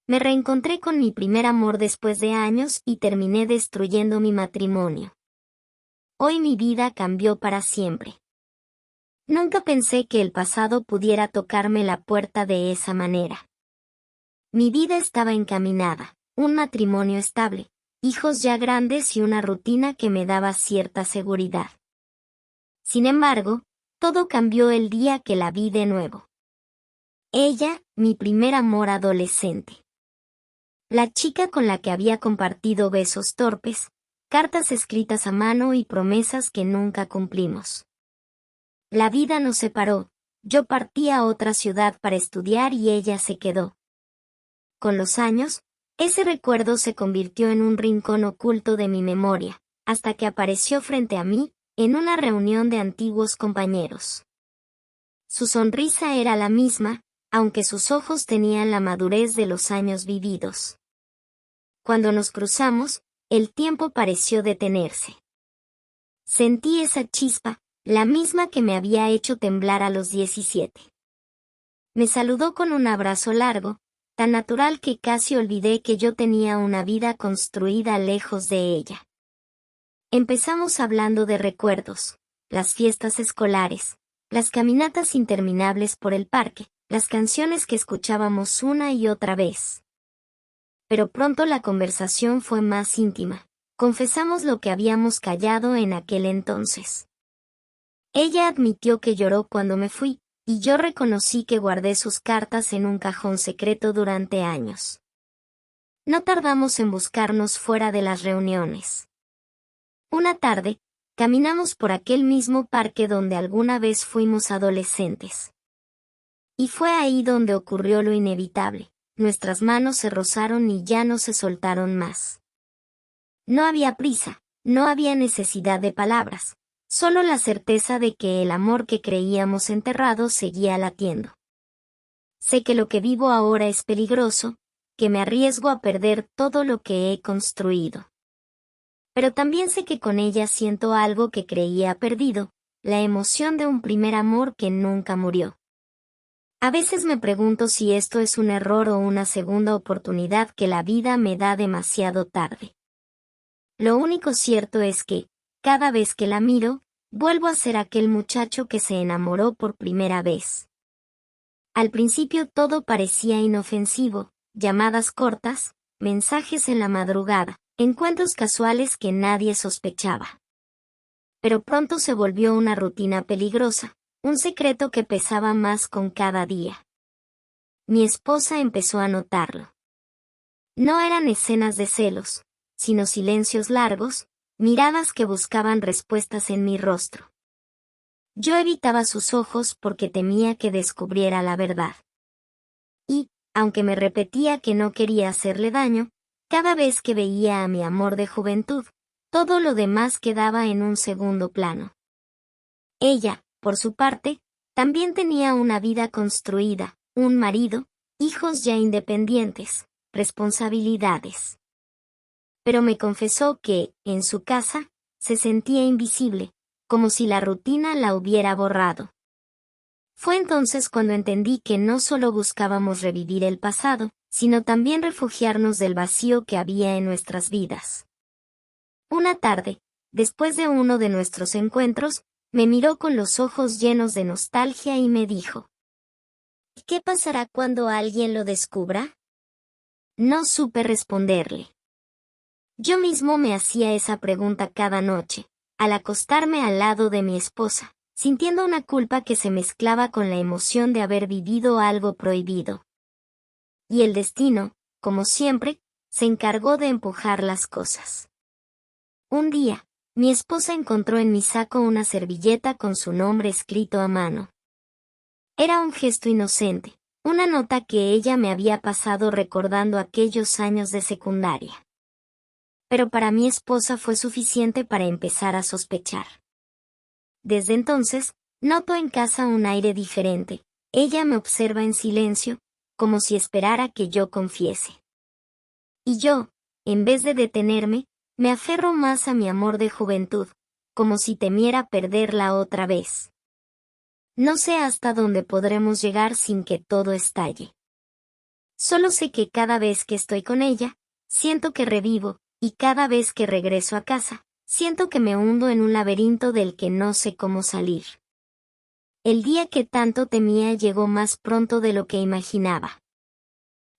Me reencontré con mi primer amor después de años y terminé destruyendo mi matrimonio. Hoy mi vida cambió para siempre. Nunca pensé que el pasado pudiera tocarme la puerta de esa manera. Mi vida estaba encaminada, un matrimonio estable, hijos ya grandes y una rutina que me daba cierta seguridad. Sin embargo, todo cambió el día que la vi de nuevo. Ella, mi primer amor adolescente. La chica con la que había compartido besos torpes, cartas escritas a mano y promesas que nunca cumplimos. La vida nos separó, yo partí a otra ciudad para estudiar y ella se quedó. Con los años, ese recuerdo se convirtió en un rincón oculto de mi memoria, hasta que apareció frente a mí, en una reunión de antiguos compañeros. Su sonrisa era la misma, aunque sus ojos tenían la madurez de los años vividos. Cuando nos cruzamos, el tiempo pareció detenerse. Sentí esa chispa, la misma que me había hecho temblar a los 17. Me saludó con un abrazo largo, tan natural que casi olvidé que yo tenía una vida construida lejos de ella. Empezamos hablando de recuerdos, las fiestas escolares, las caminatas interminables por el parque, las canciones que escuchábamos una y otra vez. Pero pronto la conversación fue más íntima. Confesamos lo que habíamos callado en aquel entonces. Ella admitió que lloró cuando me fui, y yo reconocí que guardé sus cartas en un cajón secreto durante años. No tardamos en buscarnos fuera de las reuniones. Una tarde, caminamos por aquel mismo parque donde alguna vez fuimos adolescentes. Y fue ahí donde ocurrió lo inevitable. Nuestras manos se rozaron y ya no se soltaron más. No había prisa, no había necesidad de palabras, solo la certeza de que el amor que creíamos enterrado seguía latiendo. Sé que lo que vivo ahora es peligroso, que me arriesgo a perder todo lo que he construido. Pero también sé que con ella siento algo que creía perdido, la emoción de un primer amor que nunca murió. A veces me pregunto si esto es un error o una segunda oportunidad que la vida me da demasiado tarde. Lo único cierto es que, cada vez que la miro, vuelvo a ser aquel muchacho que se enamoró por primera vez. Al principio todo parecía inofensivo, llamadas cortas, mensajes en la madrugada, encuentros casuales que nadie sospechaba. Pero pronto se volvió una rutina peligrosa, un secreto que pesaba más con cada día. Mi esposa empezó a notarlo. No eran escenas de celos, sino silencios largos, miradas que buscaban respuestas en mi rostro. Yo evitaba sus ojos porque temía que descubriera la verdad. Y, aunque me repetía que no quería hacerle daño, cada vez que veía a mi amor de juventud, todo lo demás quedaba en un segundo plano. Ella, por su parte, también tenía una vida construida, un marido, hijos ya independientes, responsabilidades. Pero me confesó que, en su casa, se sentía invisible, como si la rutina la hubiera borrado. Fue entonces cuando entendí que no solo buscábamos revivir el pasado, sino también refugiarnos del vacío que había en nuestras vidas. Una tarde, después de uno de nuestros encuentros, me miró con los ojos llenos de nostalgia y me dijo: ¿qué pasará cuando alguien lo descubra? No supe responderle. Yo mismo me hacía esa pregunta cada noche, al acostarme al lado de mi esposa, sintiendo una culpa que se mezclaba con la emoción de haber vivido algo prohibido. Y el destino, como siempre, se encargó de empujar las cosas. Un día, mi esposa encontró en mi saco una servilleta con su nombre escrito a mano. Era un gesto inocente, una nota que ella me había pasado recordando aquellos años de secundaria. Pero para mi esposa fue suficiente para empezar a sospechar. Desde entonces, noto en casa un aire diferente. Ella me observa en silencio, como si esperara que yo confiese. Y yo, en vez de detenerme, me aferro más a mi amor de juventud, como si temiera perderla otra vez. No sé hasta dónde podremos llegar sin que todo estalle. Solo sé que cada vez que estoy con ella, siento que revivo, y cada vez que regreso a casa, siento que me hundo en un laberinto del que no sé cómo salir. El día que tanto temía llegó más pronto de lo que imaginaba.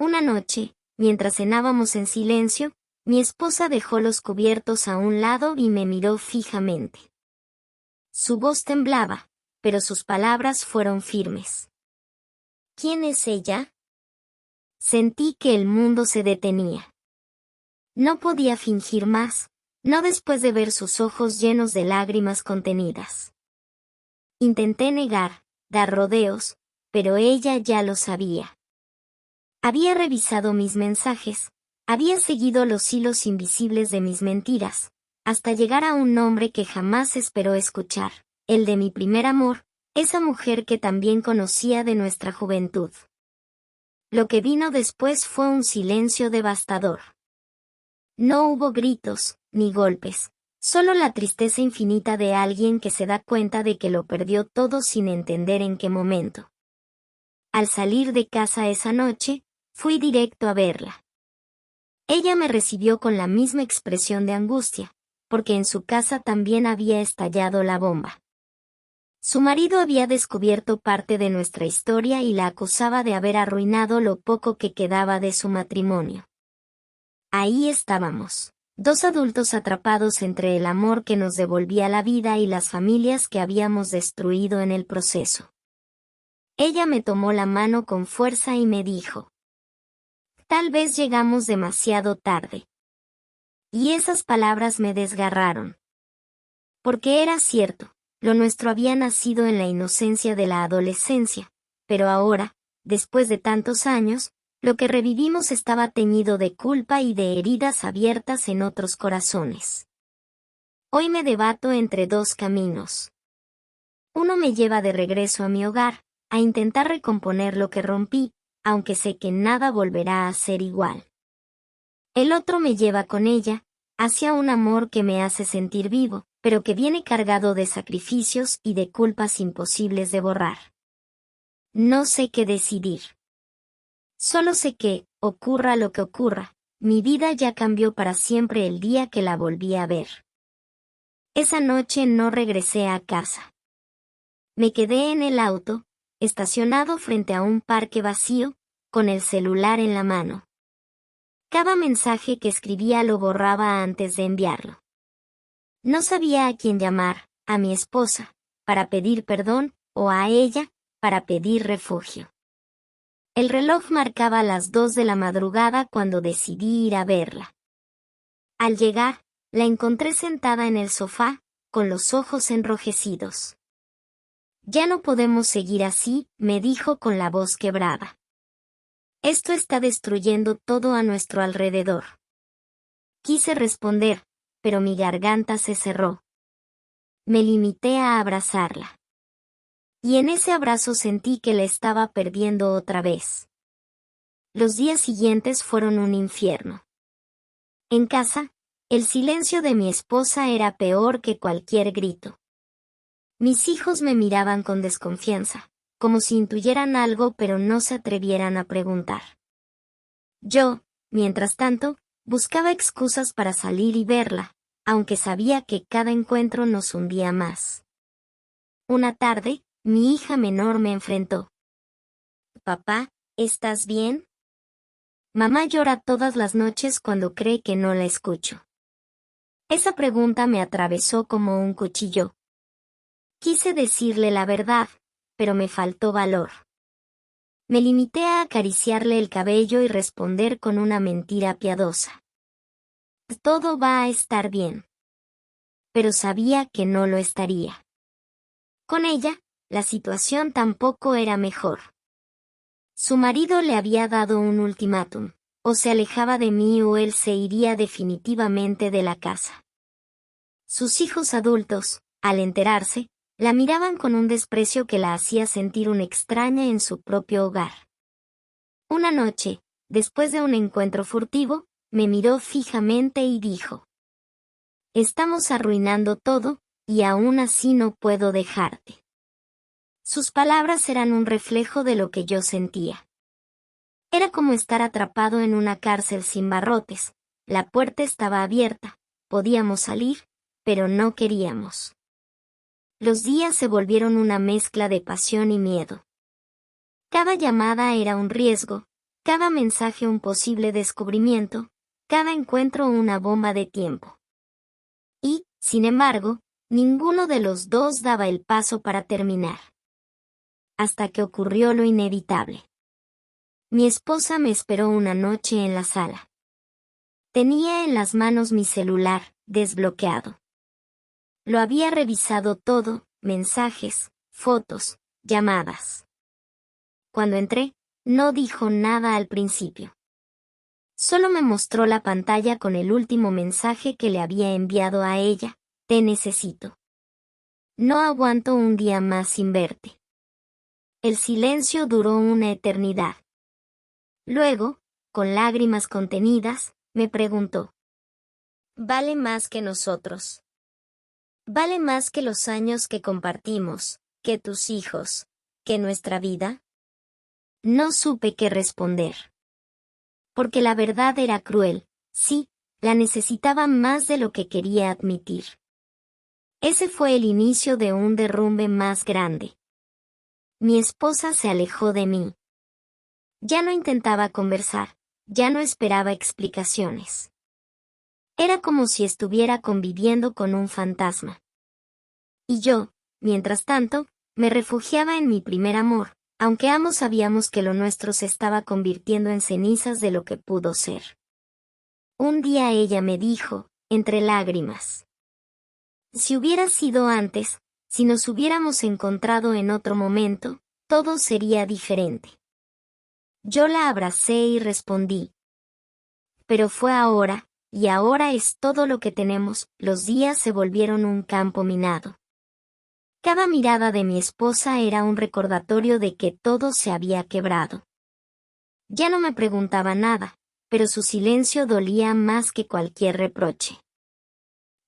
Una noche, mientras cenábamos en silencio, mi esposa dejó los cubiertos a un lado y me miró fijamente. Su voz temblaba, pero sus palabras fueron firmes. ¿Quién es ella? Sentí que el mundo se detenía. No podía fingir más, no después de ver sus ojos llenos de lágrimas contenidas. Intenté negar, dar rodeos, pero ella ya lo sabía. Había revisado mis mensajes, había seguido los hilos invisibles de mis mentiras, hasta llegar a un nombre que jamás esperó escuchar, el de mi primer amor, esa mujer que también conocía de nuestra juventud. Lo que vino después fue un silencio devastador. No hubo gritos, ni golpes, solo la tristeza infinita de alguien que se da cuenta de que lo perdió todo sin entender en qué momento. Al salir de casa esa noche, fui directo a verla. Ella me recibió con la misma expresión de angustia, porque en su casa también había estallado la bomba. Su marido había descubierto parte de nuestra historia y la acusaba de haber arruinado lo poco que quedaba de su matrimonio. Ahí estábamos, dos adultos atrapados entre el amor que nos devolvía la vida y las familias que habíamos destruido en el proceso. Ella me tomó la mano con fuerza y me dijo: «Tal vez llegamos demasiado tarde». Y esas palabras me desgarraron. Porque era cierto. Lo nuestro había nacido en la inocencia de la adolescencia, pero ahora, después de tantos años, lo que revivimos estaba teñido de culpa y de heridas abiertas en otros corazones. Hoy me debato entre dos caminos. Uno me lleva de regreso a mi hogar, a intentar recomponer lo que rompí, aunque sé que nada volverá a ser igual. El otro me lleva con ella, hacia un amor que me hace sentir vivo, pero que viene cargado de sacrificios y de culpas imposibles de borrar. No sé qué decidir. Solo sé que, ocurra lo que ocurra, mi vida ya cambió para siempre el día que la volví a ver. Esa noche no regresé a casa. Me quedé en el auto, estacionado frente a un parque vacío, con el celular en la mano. Cada mensaje que escribía lo borraba antes de enviarlo. No sabía a quién llamar, a mi esposa, para pedir perdón, o a ella, para pedir refugio. El reloj marcaba las 2 de la madrugada cuando decidí ir a verla. Al llegar, la encontré sentada en el sofá, con los ojos enrojecidos. «Ya no podemos seguir así», me dijo con la voz quebrada. «Esto está destruyendo todo a nuestro alrededor». Quise responder, pero mi garganta se cerró. Me limité a abrazarla. Y en ese abrazo sentí que la estaba perdiendo otra vez. Los días siguientes fueron un infierno. En casa, el silencio de mi esposa era peor que cualquier grito. Mis hijos me miraban con desconfianza, como si intuyeran algo pero no se atrevieran a preguntar. Yo, mientras tanto, buscaba excusas para salir y verla, aunque sabía que cada encuentro nos hundía más. Una tarde, mi hija menor me enfrentó. «Papá, ¿estás bien?» Mamá llora todas las noches cuando cree que no la escucho. Esa pregunta me atravesó como un cuchillo. Quise decirle la verdad, pero me faltó valor. Me limité a acariciarle el cabello y responder con una mentira piadosa. «Todo va a estar bien». Pero sabía que no lo estaría. Con ella, la situación tampoco era mejor. Su marido le había dado un ultimátum: o se alejaba de mí o él se iría definitivamente de la casa. Sus hijos adultos, al enterarse, la miraban con un desprecio que la hacía sentir una extraña en su propio hogar. Una noche, después de un encuentro furtivo, me miró fijamente y dijo: «Estamos arruinando todo, y aún así no puedo dejarte». Sus palabras eran un reflejo de lo que yo sentía. Era como estar atrapado en una cárcel sin barrotes. La puerta estaba abierta, podíamos salir, pero no queríamos. Los días se volvieron una mezcla de pasión y miedo. Cada llamada era un riesgo, cada mensaje un posible descubrimiento, cada encuentro una bomba de tiempo. Y, sin embargo, ninguno de los dos daba el paso para terminar. Hasta que ocurrió lo inevitable. Mi esposa me esperó una noche en la sala. Tenía en las manos mi celular, desbloqueado. Lo había revisado todo, mensajes, fotos, llamadas. Cuando entré, no dijo nada al principio. Solo me mostró la pantalla con el último mensaje que le había enviado a ella: te necesito. No aguanto un día más sin verte. El silencio duró una eternidad. Luego, con lágrimas contenidas, me preguntó: ¿vale más que nosotros? ¿Vale más que los años que compartimos, que tus hijos, que nuestra vida? No supe qué responder. Porque la verdad era cruel, sí, la necesitaba más de lo que quería admitir. Ese fue el inicio de un derrumbe más grande. Mi esposa se alejó de mí. Ya no intentaba conversar, ya no esperaba explicaciones. Era como si estuviera conviviendo con un fantasma. Y yo, mientras tanto, me refugiaba en mi primer amor, aunque ambos sabíamos que lo nuestro se estaba convirtiendo en cenizas de lo que pudo ser. Un día ella me dijo, entre lágrimas: si hubiera sido antes, si nos hubiéramos encontrado en otro momento, todo sería diferente. Yo la abracé y respondí: pero fue ahora, y ahora es todo lo que tenemos. Los días se volvieron un campo minado. Cada mirada de mi esposa era un recordatorio de que todo se había quebrado. Ya no me preguntaba nada, pero su silencio dolía más que cualquier reproche.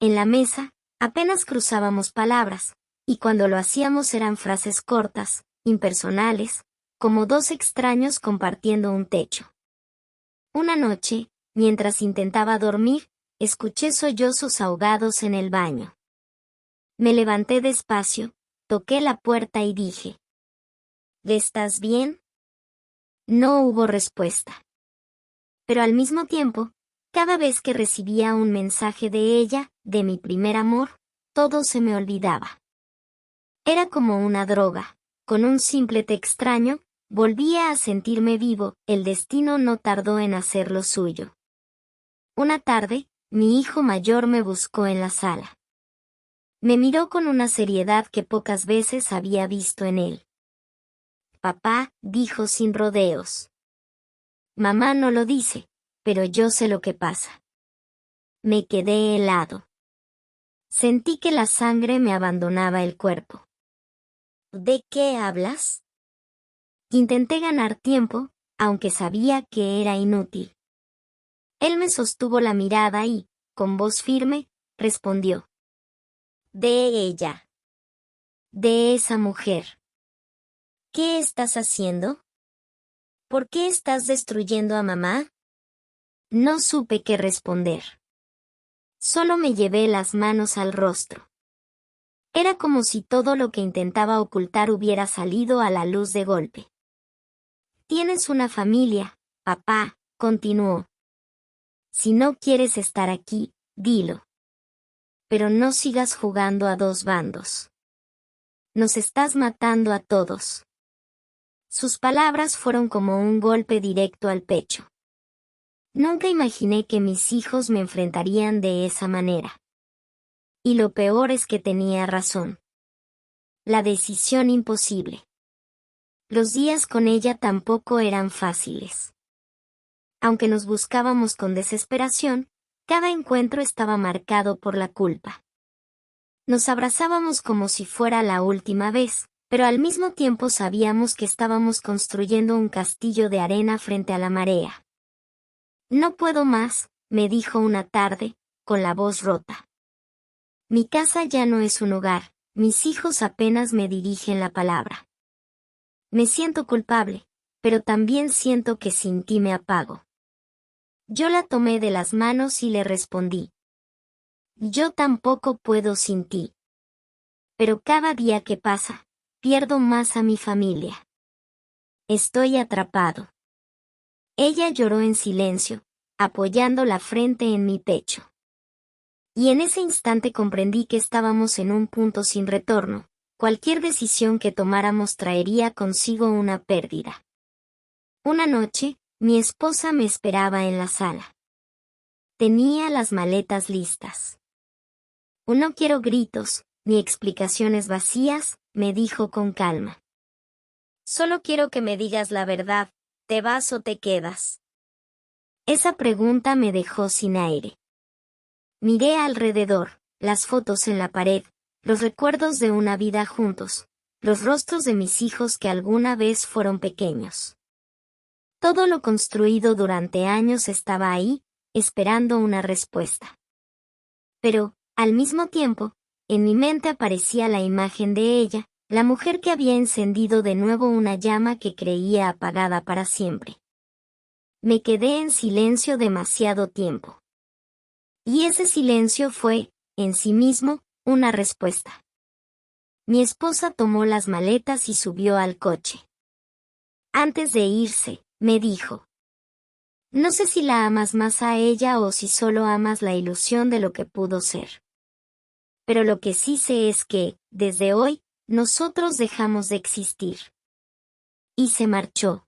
En la mesa, apenas cruzábamos palabras, y cuando lo hacíamos eran frases cortas, impersonales, como dos extraños compartiendo un techo. Una noche, mientras intentaba dormir, escuché sollozos ahogados en el baño. Me levanté despacio, toqué la puerta y dije: ¿estás bien? No hubo respuesta. Pero al mismo tiempo, cada vez que recibía un mensaje de ella, de mi primer amor, todo se me olvidaba. Era como una droga. Con un simple te extraño, volvía a sentirme vivo. El destino no tardó en hacer lo suyo. Una tarde, mi hijo mayor me buscó en la sala. Me miró con una seriedad que pocas veces había visto en él. Papá, dijo sin rodeos. Mamá no lo dice, pero yo sé lo que pasa. Me quedé helado. Sentí que la sangre me abandonaba el cuerpo. ¿De qué hablas? Intenté ganar tiempo, aunque sabía que era inútil. Él me sostuvo la mirada y, con voz firme, respondió: de ella. De esa mujer. ¿Qué estás haciendo? ¿Por qué estás destruyendo a mamá? No supe qué responder. Solo me llevé las manos al rostro. Era como si todo lo que intentaba ocultar hubiera salido a la luz de golpe. Tienes una familia, papá, continuó. Si no quieres estar aquí, dilo. Pero no sigas jugando a dos bandos. Nos estás matando a todos. Sus palabras fueron como un golpe directo al pecho. Nunca imaginé que mis hijos me enfrentarían de esa manera. Y lo peor es que tenía razón. La decisión imposible. Los días con ella tampoco eran fáciles. Aunque nos buscábamos con desesperación, cada encuentro estaba marcado por la culpa. Nos abrazábamos como si fuera la última vez, pero al mismo tiempo sabíamos que estábamos construyendo un castillo de arena frente a la marea. No puedo más, me dijo una tarde, con la voz rota. Mi casa ya no es un hogar, mis hijos apenas me dirigen la palabra. Me siento culpable, pero también siento que sin ti me apago. Yo la tomé de las manos y le respondí. Yo tampoco puedo sin ti. Pero cada día que pasa, pierdo más a mi familia. Estoy atrapado. Ella lloró en silencio, apoyando la frente en mi pecho. Y en ese instante comprendí que estábamos en un punto sin retorno. Cualquier decisión que tomáramos traería consigo una pérdida. Una noche, mi esposa me esperaba en la sala. Tenía las maletas listas. No quiero gritos, ni explicaciones vacías, me dijo con calma. Solo quiero que me digas la verdad, ¿te vas o te quedas? Esa pregunta me dejó sin aire. Miré alrededor, las fotos en la pared, los recuerdos de una vida juntos, los rostros de mis hijos que alguna vez fueron pequeños. Todo lo construido durante años estaba ahí, esperando una respuesta. Pero, al mismo tiempo, en mi mente aparecía la imagen de ella, la mujer que había encendido de nuevo una llama que creía apagada para siempre. Me quedé en silencio demasiado tiempo. Y ese silencio fue, en sí mismo, una respuesta. Mi esposa tomó las maletas y subió al coche. Antes de irse, me dijo. No sé si la amas más a ella o si solo amas la ilusión de lo que pudo ser. Pero lo que sí sé es que, desde hoy, nosotros dejamos de existir. Y se marchó.